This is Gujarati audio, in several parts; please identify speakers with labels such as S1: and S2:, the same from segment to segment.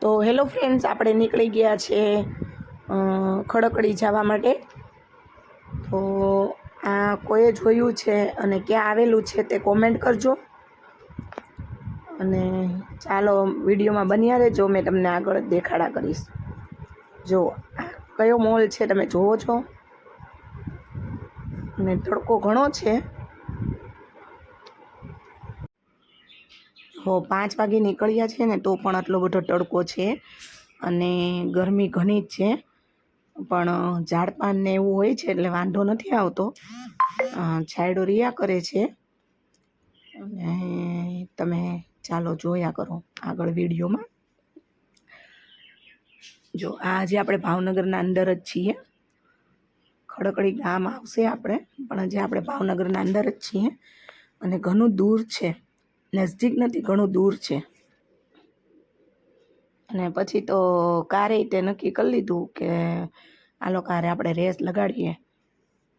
S1: તો હેલો ફ્રેન્ડ્સ, આપણે નીકળી ગયા છે ખડકડી જવા માટે. તો આ કોઈએ જોયું છે અને ક્યાં આવેલું છે તે કોમેન્ટ કરજો. અને ચાલો વિડીયોમાં બન્યા રહેજો, મેં તમને આગળ દેખાડા કરીશ. જો આ કયો મોલ છે તમે જોવો છો, અને તડકો ઘણો છે. 5 વાગે નીકળ્યા છે ને તો પણ આટલો બધો તડકો છે અને ગરમી ઘણી જ છે. પણ ઝાડપાન ને એવું હોય છે એટલે વાંધો નથી આવતો, છાંયડો રહ્યા કરે છે. અને તમે ચાલો જોયા કરો આગળ વિડીયોમાં. જો આ હજી આપણે ભાવનગરના અંદર જ છીએ. ખડકડી ગામ આવશે આપણે, પણ હજી આપણે ભાવનગરના અંદર જ છીએ અને ઘણું દૂર છે, નજદીક નથી, ઘણું દૂર છે. અને પછી તો કારે તે નક્કી કરી લીધું કે આલો કારે આપણે રેસ લગાડીએ.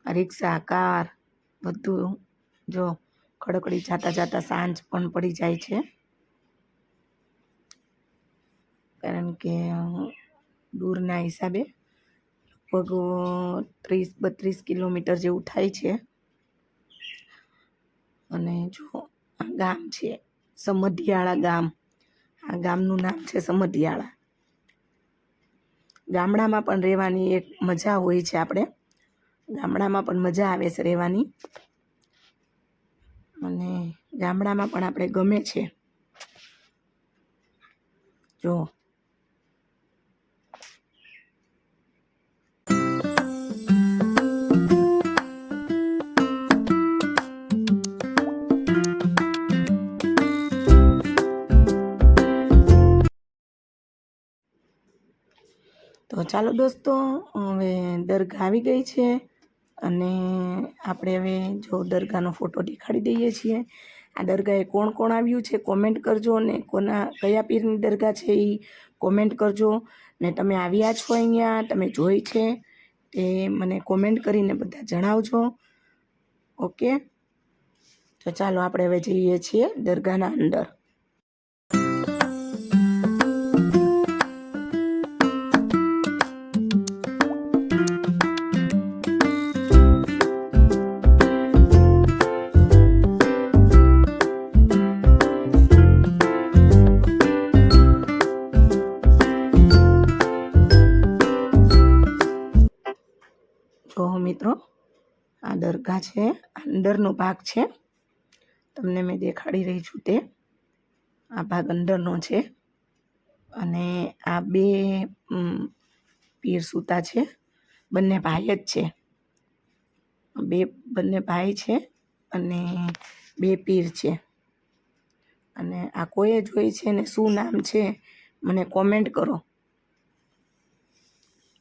S1: રિક્ષા, કાર બધું. જો ખડકડી જાતા જાતા સાંજ પણ પડી જાય છે, કારણ કે દૂરના હિસાબે લગભગ 30-32 કિલોમીટર જેવું થાય છે. અને જો આ ગામ છે સમઢિયાળા ગામ. આ ગામનું નામ છે સમઢિયાળા. ગામડામાં પણ રહેવાની એક મજા હોય છે. આપણે ગામડામાં પણ મજા આવે છે રહેવાની, અને ગામડામાં પણ આપણે ગમે છે. જો તો ચાલો દોસ્તો, હવે દરગાહ આવી ગઈ છે અને આપણે હવે જો દરગાહનો ફોટો દેખાડી દઈએ છીએ. આ દરગાહે કોણ કોણ આવ્યું છે કોમેન્ટ કરજો, અને કયા પીરની દરગાહ છે એ કોમેન્ટ કરજો. ને તમે આવ્યા છો અહીંયા, તમે જોઈ છે તે મને કોમેન્ટ કરીને બધા જણાવજો. ઓકે, તો ચાલો આપણે હવે જઈએ છીએ દરગાહના અંદર. જો મિત્રો, આ દરગાહ છે, અંદરનો ભાગ છે. તમને મેં દેખાડી રહી છું તે આ ભાગ અંદરનો છે. અને આ બે પીર સૂતા છે, બંને ભાઈ જ છે. બંને ભાઈ છે અને બે પીર છે. અને આ કોઈએ જોઈ છે ને શું નામ છે મને કોમેન્ટ કરો.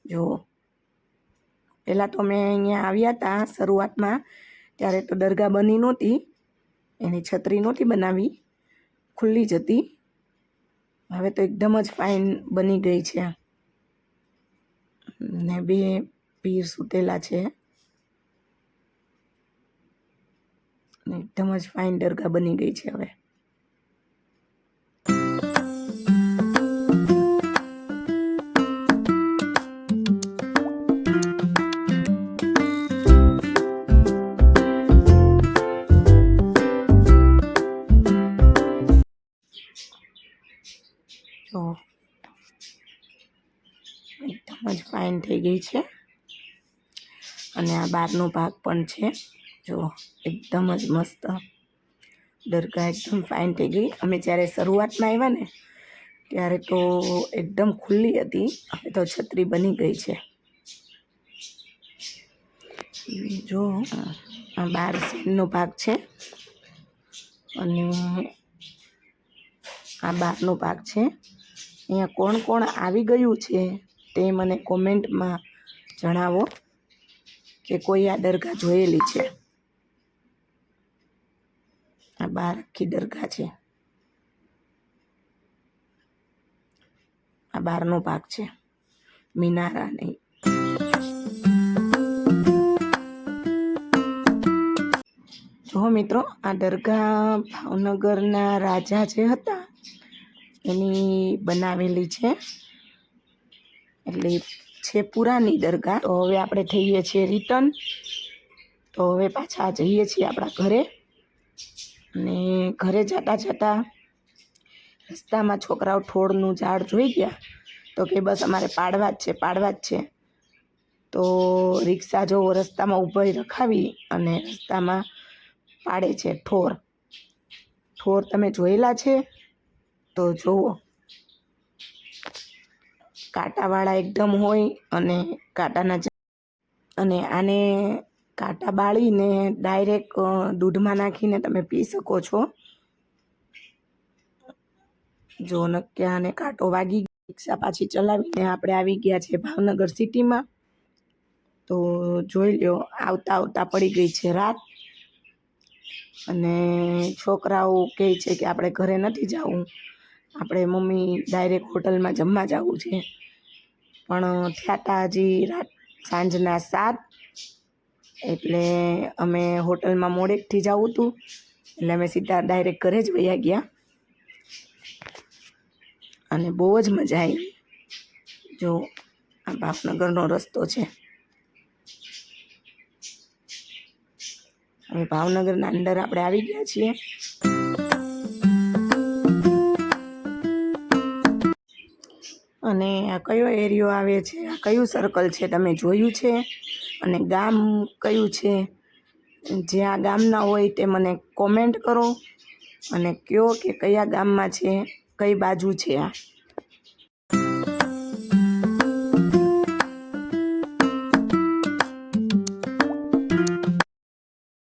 S1: જો પહેલાં તો મેં અહીંયા આવ્યા હતા શરૂઆતમાં, ત્યારે તો દરગાહ બની નહોતી, એની છત્રી નહોતી બનાવી, ખુલ્લી જ હતી. હવે તો એકદમ જ ફાઇન બની ગઈ છે ને બે પીર સૂતેલા છે. એકદમ જ ફાઇન દરગાહ બની ગઈ છે હવે. જો એકદમ જ ફાઇન થઈ ગઈ છે. અને આ બહારનો ભાગ પણ છે. જો એકદમ જ મસ્ત દરગાહ એકદમ ફાઇન થઈ ગઈ. અમે જ્યારે શરૂઆતમાં આવ્યા ને ત્યારે તો એકદમ ખુલ્લી હતી, હવે તો છત્રી બની ગઈ છે. જો આ બાર સીનનો ભાગ છે અને આ બહારનો ભાગ છે. અહીંયા કોણ કોણ આવી ગયું છે તે મને કોમેન્ટમાં જણાવો કે કોઈ આ દરગાહ જોયેલી છે. આ બહાર આખી દરગાહ છે. આ બહારનો ભાગ છે, મિનારા નહીં. જો મિત્રો, આ દરગાહ ભાવનગરના રાજા જે હતા એની બનાવેલી છે, એટલે છે પુરાની દરગાહ. તો હવે આપણે થઈએ છીએ રિટર્ન, તો હવે પાછા જઈએ છીએ આપણા ઘરે. અને ઘરે જતાં જતાં રસ્તામાં છોકરાઓ ઠોળનું ઝાડ જોઈ ગયા, તો કે બસ અમારે પાડવા જ છે, પાડવા જ છે. તો રિક્ષા જો રસ્તામાં ઊભી રખાવી અને રસ્તામાં પાડે છે ઠોર. ઠોર તમે જોયેલા છે? તો જુઓ, કાંટાવાળા એકદમ હોય અને આને કાંટા બાળીને ડાયરેક્ટ દૂધમાં નાખીને તમે પી શકો છો. જો નક્કી આને કાંટો વાગી ગયો. રિક્ષા પાછી ચલાવીને આપણે આવી ગયા છે ભાવનગર સિટીમાં. તો જોઈ લો, આવતા આવતા પડી ગઈ છે રાત. અને છોકરાઓ કહે છે કે આપણે ઘરે નથી જવું, આપણે મમ્મી ડાયરેક્ટ હોટલમાં જમવા જવું છે. પણ થયા હજી રાત સાંજના 7, એટલે અમે હોટલમાં મોડેકથી જવું હતું, એટલે અમે સીધા ડાયરેક્ટ ઘરે જ વયા ગયા. અને બહુ જ મજા આવી. જો આ ભાવનગરનો રસ્તો છે. હવે ભાવનગરના અંદર આપણે આવી ગયા છીએ. અને આ કયો એરિયો આવે છે, આ કયું સર્કલ છે, તમે જોયું છે? અને ગામ કયું છે? જે આ ગામના હોય તે મને કોમેન્ટ કરો અને કહો કે કયા ગામમાં છે, કઈ બાજુ છે આ.